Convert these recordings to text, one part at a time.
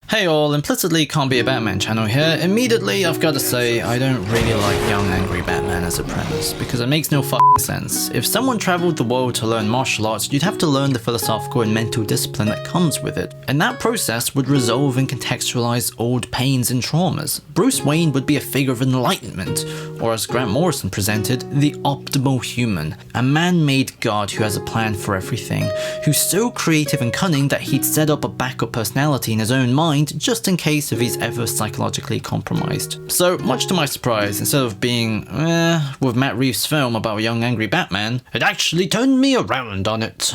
Hey all, implicitly can't be a Batman channel here. Immediately I've got to say I don't really like young angry Batman as a premise, because it makes no fucking sense. If someone traveled the world to learn martial arts, you'd have to learn the philosophical and mental discipline that comes with it, and that process would resolve and contextualize old pains and traumas. Bruce Wayne would be a figure of enlightenment, or as Grant Morrison presented, the optimal human, a man-made god who has a plan for everything, who's so creative and cunning that he'd set up a backup personality in his own mind just in case if he's ever psychologically compromised. So, much to my surprise, instead of being with Matt Reeves' film about a young angry Batman, it actually turned me around on it.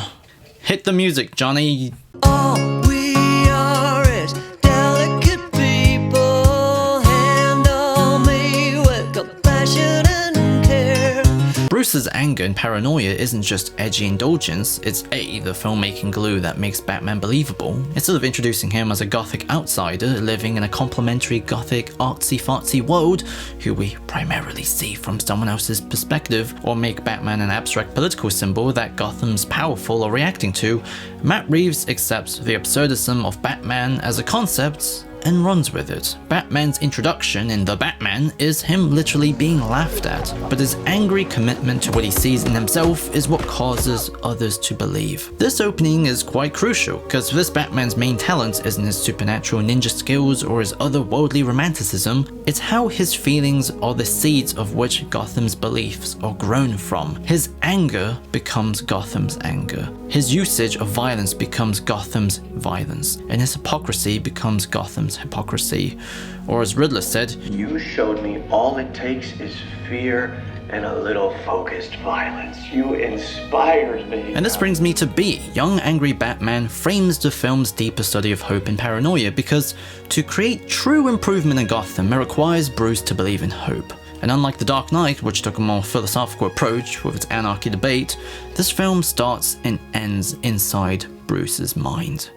Hit the music, Johnny. All we are is delicate people. Handle me with compassion and care. Bruce's anger and paranoia isn't just edgy indulgence, it's the filmmaking glue that makes Batman believable. Instead of introducing him as a gothic outsider living in a complementary gothic artsy-fartsy world, who we primarily see from someone else's perspective, or make Batman an abstract political symbol that Gotham's powerful or reacting to, Matt Reeves accepts the absurdism of Batman as a concept and runs with it. Batman's introduction in The Batman is him literally being laughed at, but his angry commitment to what he sees in himself is what causes others to believe. This opening is quite crucial, because this Batman's main talent isn't his supernatural ninja skills or his otherworldly romanticism, it's how his feelings are the seeds of which Gotham's beliefs are grown from. His anger becomes Gotham's anger. His usage of violence becomes Gotham's violence, and his hypocrisy becomes Gotham's hypocrisy. Or as Riddler said, "You showed me all it takes is fear and a little focused violence. You inspired me." And this brings me to B. Young Angry Batman frames the film's deeper study of hope and paranoia, because to create true improvement in Gotham, it requires Bruce to believe in hope. And unlike The Dark Knight, which took a more philosophical approach with its anarchy debate, this film starts and ends inside Bruce's mind.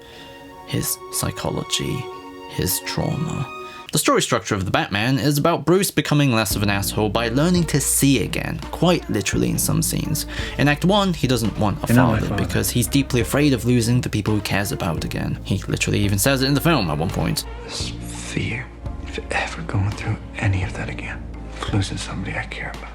His psychology, his trauma. The story structure of The Batman is about Bruce becoming less of an asshole by learning to see again, quite literally in some scenes. In Act 1, he doesn't want a father because he's deeply afraid of losing the people he cares about again. He literally even says it in the film at one point. This fear of ever going through any of that again, of losing somebody I care about.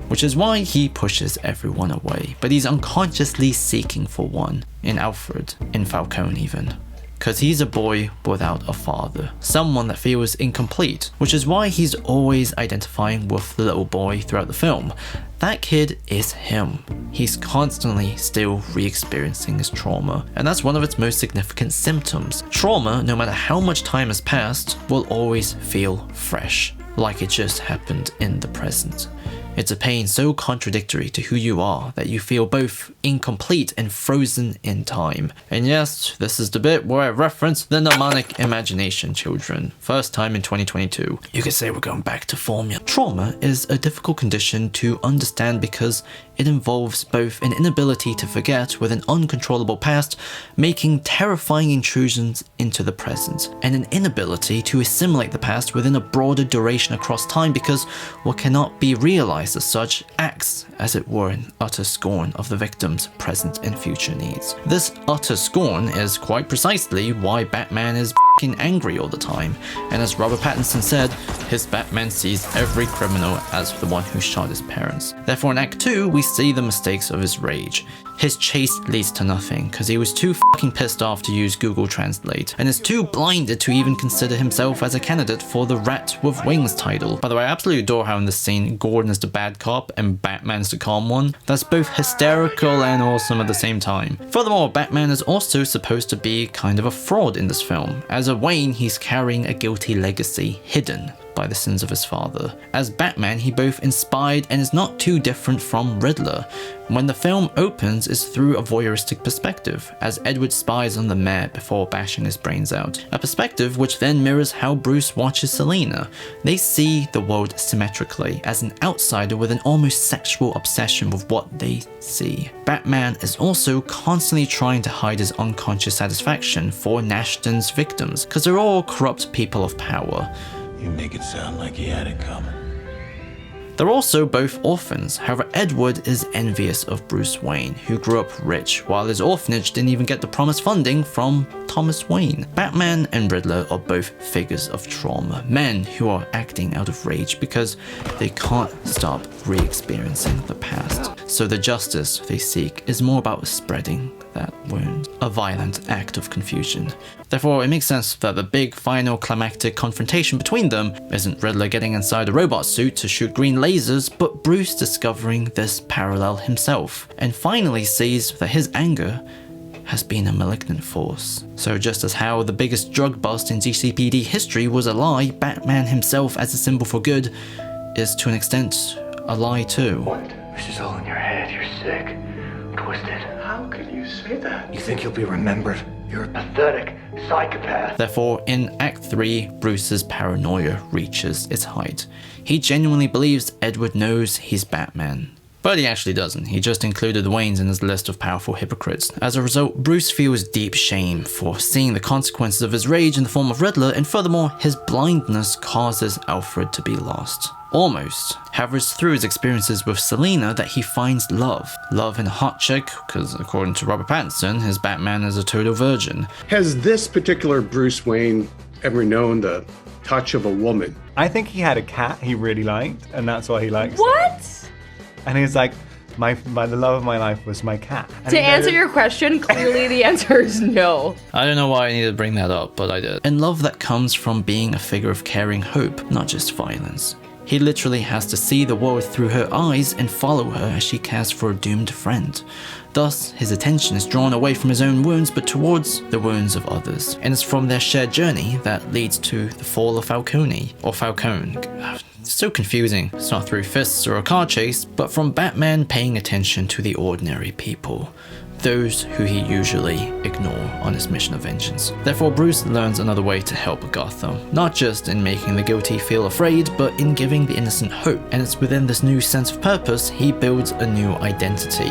Which is why he pushes everyone away, but he's unconsciously seeking for one, in Alfred, in Falcone even. Because he's a boy without a father, someone that feels incomplete, which is why he's always identifying with the little boy throughout the film. That kid is him. He's constantly still re-experiencing his trauma, and that's one of its most significant symptoms. Trauma, no matter how much time has passed, will always feel fresh, like it just happened in the present. It's a pain so contradictory to who you are that you feel both incomplete and frozen in time. And yes, this is the bit where I reference the mnemonic imagination, children. First time in 2022. You could say we're going back to formula. Trauma is a difficult condition to understand because it involves both an inability to forget with an uncontrollable past, making terrifying intrusions into the present, and an inability to assimilate the past within a broader duration across time because what cannot be realized as such acts, as it were, in utter scorn of the victim's present and future needs. This utter scorn is quite precisely why Batman is f***ing angry all the time, and as Robert Pattinson said, his Batman sees every criminal as the one who shot his parents. Therefore in Act 2, we see the mistakes of his rage. His chase leads to nothing, because he was too fucking pissed off to use Google Translate, and is too blinded to even consider himself as a candidate for the Rat with Wings title. By the way, I absolutely adore how in this scene, Gordon is the bad cop and Batman's the calm one. That's both hysterical and awesome at the same time. Furthermore, Batman is also supposed to be kind of a fraud in this film. As a Wayne, he's carrying a guilty legacy hidden by the sins of his father. As Batman, he both inspired and is not too different from Riddler. When the film opens is through a voyeuristic perspective, as Edward spies on the mayor before bashing his brains out. A perspective which then mirrors how Bruce watches Selina. They see the world symmetrically, as an outsider with an almost sexual obsession with what they see. Batman is also constantly trying to hide his unconscious satisfaction for Nashton's victims, because they're all corrupt people of power. You make it sound like he had it coming. They're also both orphans. However, Edward is envious of Bruce Wayne, who grew up rich, while his orphanage didn't even get the promised funding from Thomas Wayne. Batman and Riddler are both figures of trauma, men who are acting out of rage because they can't stop re-experiencing the past. So the justice they seek is more about spreading that wound, a violent act of confusion. Therefore, it makes sense that the big final climactic confrontation between them isn't Riddler getting inside a robot suit to shoot green lasers, but Bruce discovering this parallel himself, and finally sees that his anger has been a malignant force. So just as how the biggest drug bust in GCPD history was a lie, Batman himself as a symbol for good is to an extent a lie too. What? This is all in your head. You're sick, twisted. How could you say that? You think you'll be remembered? You're a pathetic psychopath. Therefore, in Act 3, Bruce's paranoia reaches its height. He genuinely believes Edward knows he's Batman. But he actually doesn't. He just included the Waynes in his list of powerful hypocrites. As a result, Bruce feels deep shame for seeing the consequences of his rage in the form of Riddler, and furthermore, his blindness causes Alfred to be lost. Almost. However, it's through his experiences with Selina that he finds love. Love in a hot chick, because according to Robert Pattinson, his Batman is a total virgin. Has this particular Bruce Wayne ever known the touch of a woman? I think he had a cat he really liked, and that's why he likes it. What? And he's like, the love of my life was my cat. And To answer your question, clearly the answer is no. I don't know why I needed to bring that up, but I did. And love that comes from being a figure of caring hope, not just violence. He literally has to see the world through her eyes and follow her as she cares for a doomed friend. Thus, his attention is drawn away from his own wounds but towards the wounds of others. And it's from their shared journey that leads to the fall of Falcone, or Falcone. It's so confusing. It's not through fists or a car chase, but from Batman paying attention to the ordinary people. Those who he usually ignore on his mission of vengeance. Therefore, Bruce learns another way to help Gotham, not just in making the guilty feel afraid, but in giving the innocent hope. And it's within this new sense of purpose he builds a new identity.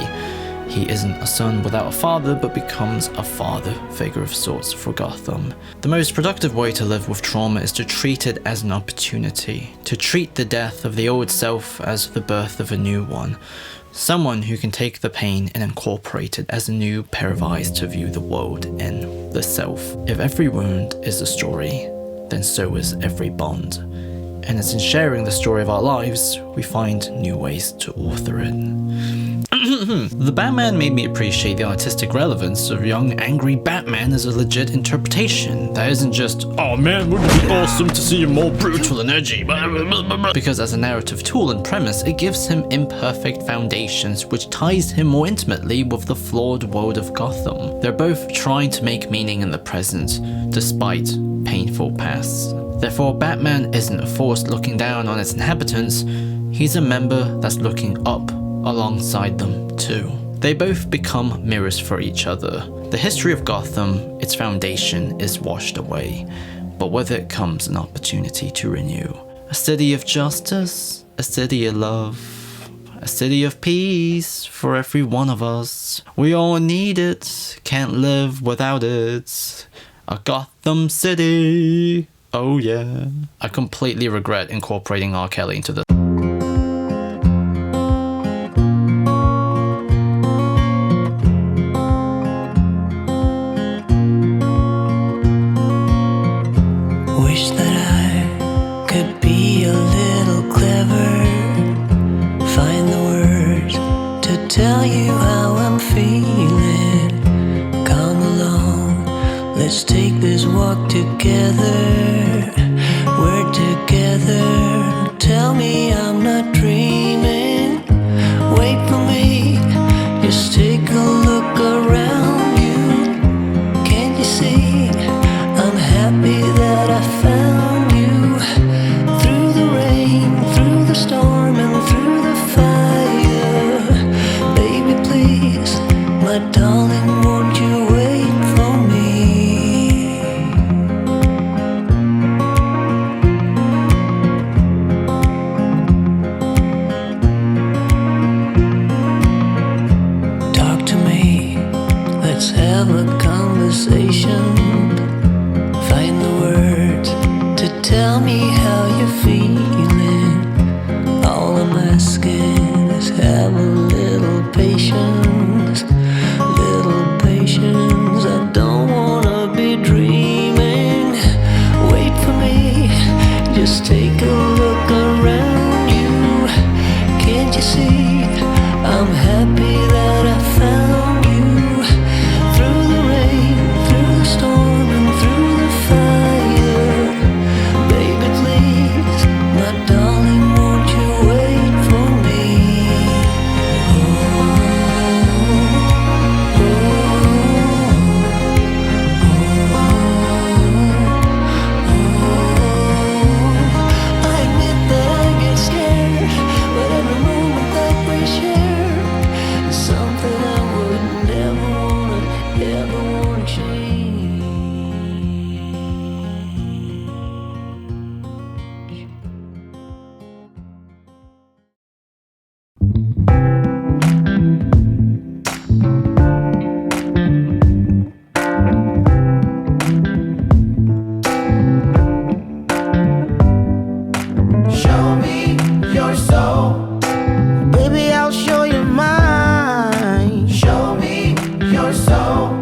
He isn't a son without a father, but becomes a father figure of sorts for Gotham. The most productive way to live with trauma is to treat it as an opportunity, to treat the death of the old self as the birth of a new one. Someone who can take the pain and incorporate it as a new pair of eyes to view the world and the self. If every wound is a story, then so is every bond. And it's in sharing the story of our lives, we find new ways to author it. The Batman made me appreciate the artistic relevance of young, angry Batman as a legit interpretation that isn't just, oh man, wouldn't it be awesome to see him more brutal and edgy, because as a narrative tool and premise, it gives him imperfect foundations which ties him more intimately with the flawed world of Gotham. They're both trying to make meaning in the present, despite painful pasts. Therefore, Batman isn't a force looking down on its inhabitants, he's a member that's looking up alongside them too. They both become mirrors for each other. The history of Gotham, its foundation, is washed away, but with it comes an opportunity to renew. A city of justice, a city of love, a city of peace for every one of us. We all need it, can't live without it. A Gotham City. Oh yeah. I completely regret incorporating R. Kelly into this. Wish that I could be a little clever. Find the words to tell you how I'm feeling. Come along, let's take this walk together. We're together. Tell me I'm not dreaming. Wait for me, just take a look around you. Can't you see I'm happy that I found you? Through the rain, through the storm, and through the fire. Baby, please, my darling, won't you wait for me? Talk to me, let's have a conversation. Find the words to tell me how you're feeling. All I'm is have a little patience, little patience. I don't wanna be dreaming. Wait for me, just take a look around you. Can't you see I'm happy that I found you? Through the rain, through the storm, and through the fire. Baby, please, my darling, won't you wait for me? I admit that I get scared, but every moment that we share is something I would never wanna change. Show me your soul. Baby, I'll show you mine. Show me your soul.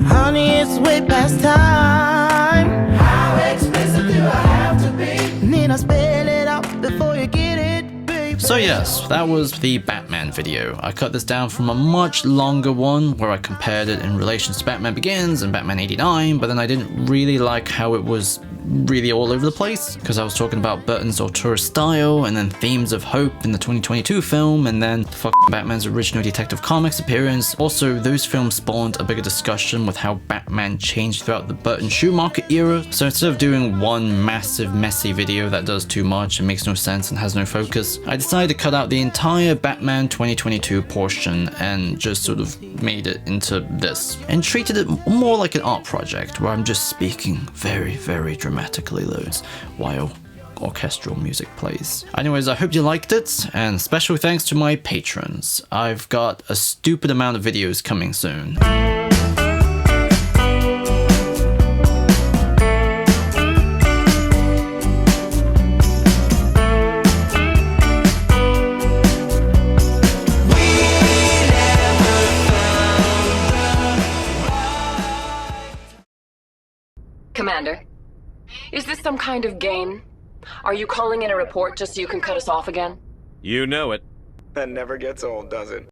Honey, it's way past time. How expensive do I have to be? Need I spell it out before you get it, baby? So yes, that was the Batman video. I cut this down from a much longer one where I compared it in relation to Batman Begins and Batman 89, but then I didn't really like how it was really all over the place, because I was talking about Burton's auteur style and then themes of hope in the 2022 film, and then Batman's original Detective Comics appearance. Also, those films spawned a bigger discussion with how Batman changed throughout the Burton Schumacher era. So instead of doing one massive messy video that does too much and makes no sense and has no focus, I decided to cut out the entire Batman 2022 portion and just sort of made it into this, and treated it more like an art project where I'm just speaking very, very dramatically loads while orchestral music plays. Anyways, I hope you liked it, and special thanks to my patrons. I've got a stupid amount of videos coming soon. Commander, is this some kind of game? Are you calling in a report just so you can cut us off again? You know it. That never gets old, does it?